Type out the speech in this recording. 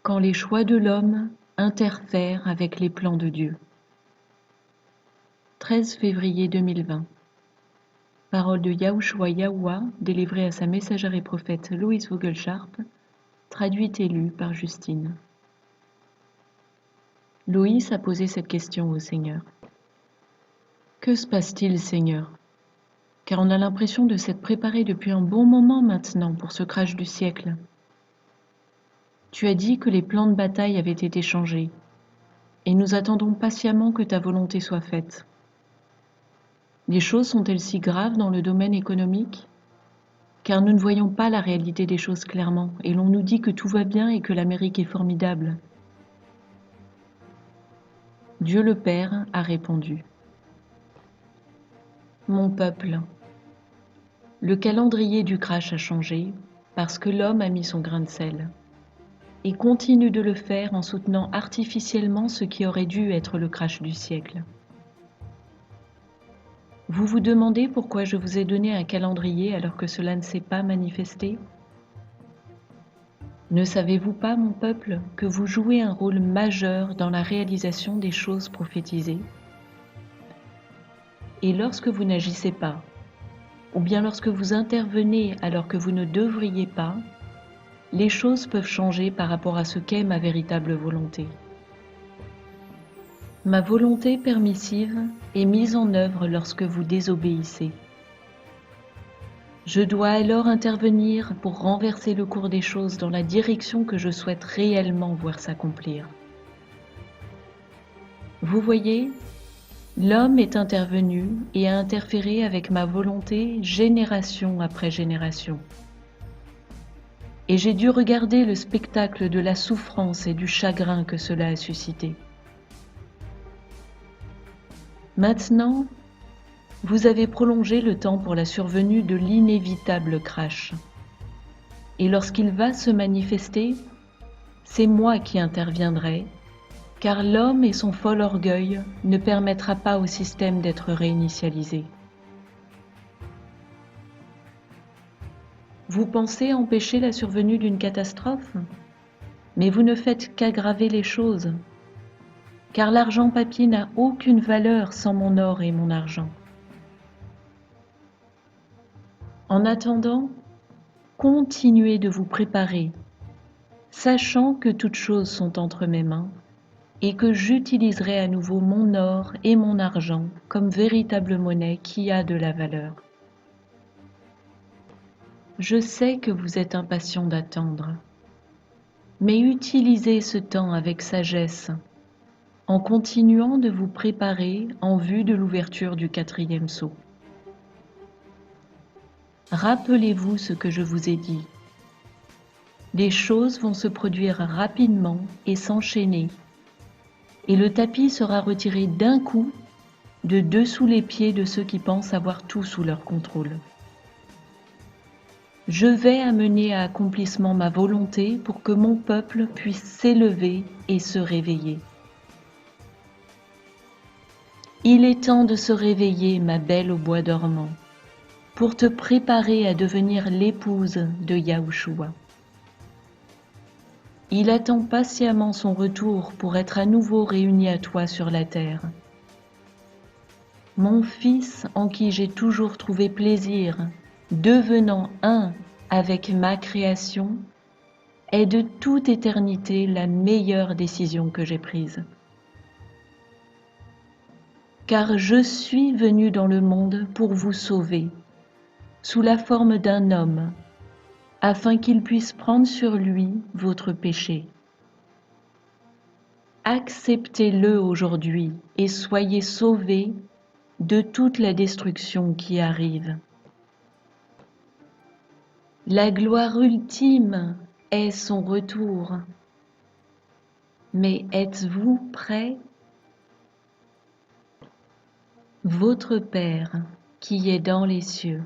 quand les choix de l'homme interfèrent avec les plans de Dieu. 13 février 2020. Parole de Yahushua Yahuwah, délivrée à sa messagère et prophète Louise Vogelsharp, traduite et lue par Justine. Loïs a posé cette question au Seigneur. Que se passe-t-il, Seigneur? Car on a l'impression de s'être préparé depuis un bon moment maintenant pour ce crash du siècle. Tu as dit que les plans de bataille avaient été changés, et nous attendons patiemment que ta volonté soit faite. Les choses sont-elles si graves dans le domaine économique? Car nous ne voyons pas la réalité des choses clairement, et l'on nous dit que tout va bien et que l'Amérique est formidable. Dieu le Père a répondu. Mon peuple, le calendrier du crash a changé parce que l'homme a mis son grain de sel et continue de le faire en soutenant artificiellement ce qui aurait dû être le crash du siècle. Vous vous demandez pourquoi je vous ai donné un calendrier alors que cela ne s'est pas manifesté? Ne savez-vous pas, mon peuple, que vous jouez un rôle majeur dans la réalisation des choses prophétisées? Et lorsque vous n'agissez pas, ou bien lorsque vous intervenez alors que vous ne devriez pas, les choses peuvent changer par rapport à ce qu'est ma véritable volonté. Ma volonté permissive est mise en œuvre lorsque vous désobéissez. Je dois alors intervenir pour renverser le cours des choses dans la direction que je souhaite réellement voir s'accomplir. Vous voyez, l'homme est intervenu et a interféré avec ma volonté génération après génération. Et j'ai dû regarder le spectacle de la souffrance et du chagrin que cela a suscité. Maintenant, vous avez prolongé le temps pour la survenue de l'inévitable crash. Et lorsqu'il va se manifester, c'est moi qui interviendrai, car l'homme et son fol orgueil ne permettra pas au système d'être réinitialisé. Vous pensez empêcher la survenue d'une catastrophe? Mais vous ne faites qu'aggraver les choses, car l'argent papier n'a aucune valeur sans mon or et mon argent. En attendant, continuez de vous préparer, sachant que toutes choses sont entre mes mains et que j'utiliserai à nouveau mon or et mon argent comme véritable monnaie qui a de la valeur. Je sais que vous êtes impatient d'attendre, mais utilisez ce temps avec sagesse, en continuant de vous préparer en vue de l'ouverture du 4e sceau. Rappelez-vous ce que je vous ai dit. Les choses vont se produire rapidement et s'enchaîner, et le tapis sera retiré d'un coup de dessous les pieds de ceux qui pensent avoir tout sous leur contrôle. Je vais amener à accomplissement ma volonté pour que mon peuple puisse s'élever et se réveiller. Il est temps de se réveiller, ma belle au bois dormant, pour te préparer à devenir l'épouse de Yahushua. Il attend patiemment son retour pour être à nouveau réuni à toi sur la terre. Mon fils en qui j'ai toujours trouvé plaisir, devenant un avec ma création, est de toute éternité la meilleure décision que j'ai prise. Car je suis venu dans le monde pour vous sauver, sous la forme d'un homme, afin qu'il puisse prendre sur lui votre péché. Acceptez-le aujourd'hui et soyez sauvés de toute la destruction qui arrive. La gloire ultime est son retour. Mais êtes-vous prêts? Votre Père qui est dans les cieux,